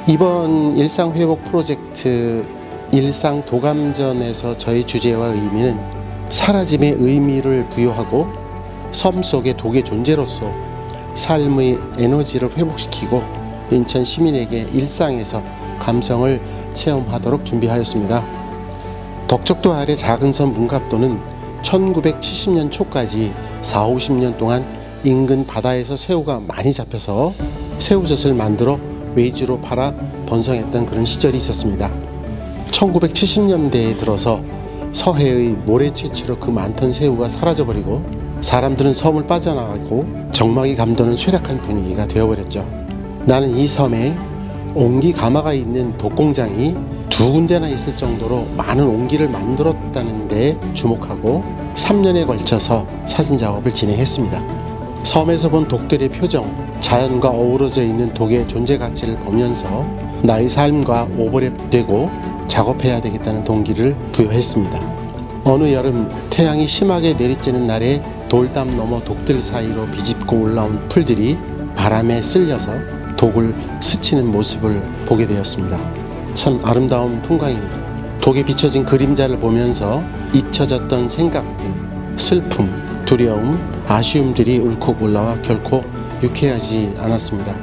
이번 일상회복 프로젝트 일상도감전에서 저희 주제와 의미는 사라짐의 의미를 부여하고 섬 속의 독의 존재로서 삶의 에너지를 회복시키고 인천 시민에게 일상에서 감성을 체험하도록 준비하였습니다. 덕적도 아래 작은 섬 문갑도는 1970년 초까지 40-50년 동안 인근 바다에서 새우가 많이 잡혀서 새우젓을 만들어 외주로 팔아 번성했던 그런 시절이 있었습니다. 1970년대에 들어서 서해의 모래 채취로 그 많던 새우가 사라져버리고 사람들은 섬을 빠져나가고 정막이 감도는 쇠락한 분위기가 되어버렸죠. 나는 이 섬에 옹기 가마가 있는 독공장이 2군데나 있을 정도로 많은 옹기를 만들었다는 데 주목하고 3년에 걸쳐서 사진 작업을 진행했습니다. 섬에서 본 독들의 표정, 자연과 어우러져 있는 독의 존재 가치를 보면서 나의 삶과 오버랩되고 작업해야 되겠다는 동기를 부여했습니다. 어느 여름 태양이 심하게 내리쬐는 날에 돌담 너머 독들 사이로 비집고 올라온 풀들이 바람에 쓸려서 독을 스치는 모습을 보게 되었습니다. 참 아름다운 풍광입니다. 독에 비춰진 그림자를 보면서 잊혀졌던 생각들, 슬픔, 두려움, 아쉬움들이 울컥 올라와 결코 유쾌하지 않았습니다.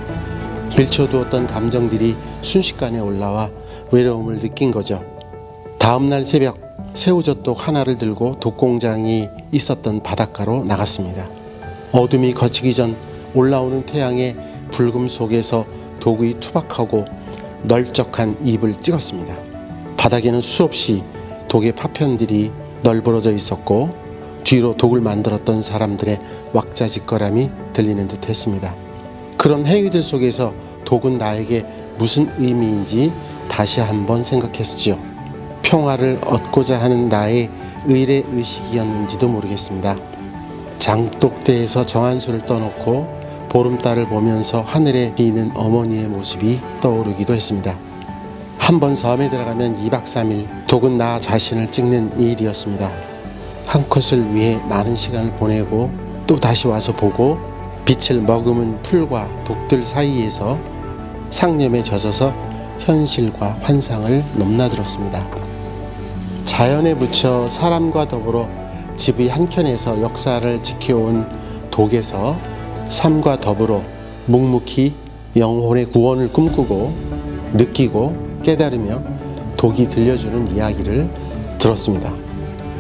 밀쳐두었던 감정들이 순식간에 올라와 외로움을 느낀 거죠. 다음날 새벽 새우젓독 하나를 들고 독공장이 있었던 바닷가로 나갔습니다. 어둠이 걷히기 전 올라오는 태양의 붉음 속에서 독의 투박하고 널쩍한 잎을 찍었습니다. 바닥에는 수없이 독의 파편들이 널브러져 있었고 뒤로 독을 만들었던 사람들의 왁자지껄함이 들리는 듯 했습니다. 그런 행위들 속에서 독은 나에게 무슨 의미인지 다시 한번 생각했지요. 평화를 얻고자 하는 나의 의례 의식이었는지도 모르겠습니다. 장독대에서 정한수를 떠놓고 보름달을 보면서 하늘에 비는 어머니의 모습이 떠오르기도 했습니다. 한번 섬에 들어가면 2박 3일 독은 나 자신을 찍는 일이었습니다. 한 컷을 위해 많은 시간을 보내고 또 다시 와서 보고 빛을 머금은 풀과 독들 사이에서 상념에 젖어서 현실과 환상을 넘나들었습니다. 자연에 묻혀 사람과 더불어 집의 한켠에서 역사를 지켜온 독에서 삶과 더불어 묵묵히 영혼의 구원을 꿈꾸고 느끼고 깨달으며 독이 들려주는 이야기를 들었습니다.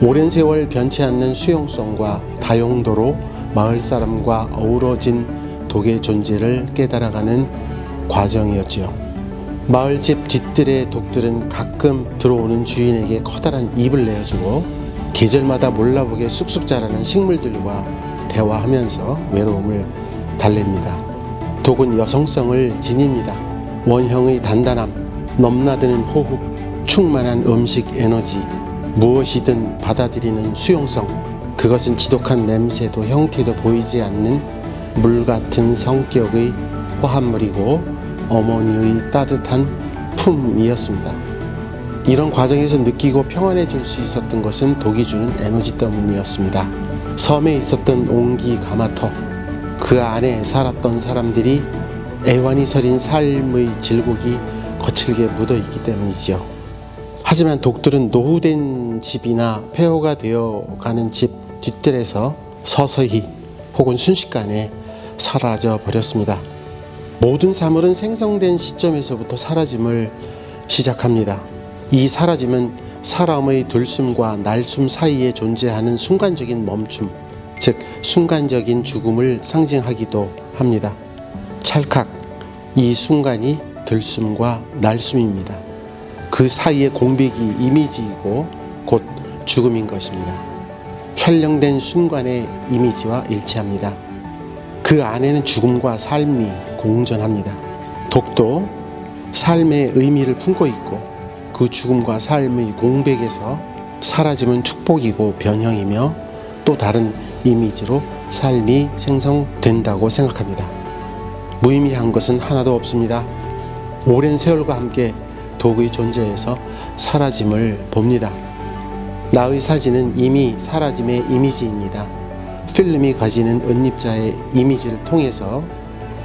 오랜 세월 변치 않는 수용성과 다용도로 마을 사람과 어우러진 독의 존재를 깨달아가는 과정이었지요. 마을집 뒷뜰의 독들은 가끔 들어오는 주인에게 커다란 잎을 내어주고 계절마다 몰라보게 쑥쑥 자라는 식물들과 대화하면서 외로움을 달랩니다. 독은 여성성을 지닙니다. 원형의 단단함, 넘나드는 호흡, 충만한 음식 에너지, 무엇이든 받아들이는 수용성, 그것은 지독한 냄새도 형태도 보이지 않는 물같은 성격의 호합물이고 어머니의 따뜻한 품이었습니다. 이런 과정에서 느끼고 평안해질 수 있었던 것은 독이 주는 에너지 때문이었습니다. 섬에 있었던 옹기 가마터, 그 안에 살았던 사람들이 애완이 서린 삶의 질곡이 거칠게 묻어있기 때문이지요. 하지만 독들은 노후된 집이나 폐허가 되어가는 집 뒷뜰에서 서서히 혹은 순식간에 사라져 버렸습니다. 모든 사물은 생성된 시점에서부터 사라짐을 시작합니다. 이 사라짐은 사람의 들숨과 날숨 사이에 존재하는 순간적인 멈춤, 즉 순간적인 죽음을 상징하기도 합니다. 찰칵, 이 순간이 들숨과 날숨입니다. 그 사이의 공백이 이미지이고 곧 죽음인 것입니다. 촬영된 순간의 이미지와 일치합니다. 그 안에는 죽음과 삶이 공존합니다. 독도 삶의 의미를 품고 있고 그 죽음과 삶의 공백에서 사라짐은 축복이고 변형이며 또 다른 이미지로 삶이 생성된다고 생각합니다. 무의미한 것은 하나도 없습니다. 오랜 세월과 함께 독의 존재에서 사라짐을 봅니다. 나의 사진은 이미 사라짐의 이미지입니다. 필름이 가지는 은립자의 이미지를 통해서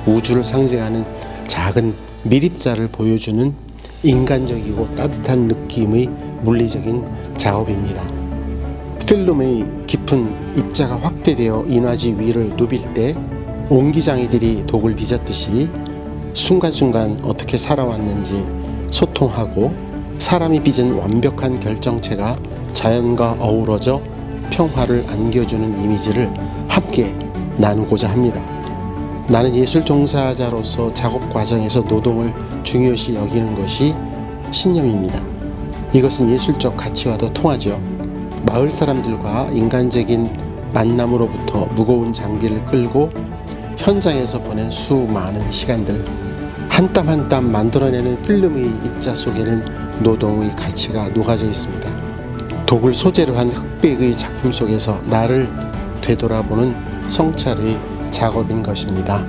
우주를 상징하는 작은 미립자를 보여주는 인간적이고 따뜻한 느낌의 물리적인 작업입니다. 필름의 깊은 입자가 확대되어 인화지 위를 누빌 때 옹기장이들이 독을 빚었듯이 순간순간 어떻게 살아왔는지 소통하고 사람이 빚은 완벽한 결정체가 자연과 어우러져 평화를 안겨주는 이미지를 함께 나누고자 합니다. 나는 예술 종사자로서 작업 과정에서 노동을 중요시 여기는 것이 신념입니다. 이것은 예술적 가치와도 통하죠. 마을 사람들과 인간적인 만남으로부터 무거운 장비를 끌고 현장에서 보낸 수많은 시간들, 한 땀 한 땀 만들어내는 필름의 입자 속에는 노동의 가치가 녹아져 있습니다. 독을 소재로 한 흑백의 작품 속에서 나를 되돌아보는 성찰의 작업인 것입니다.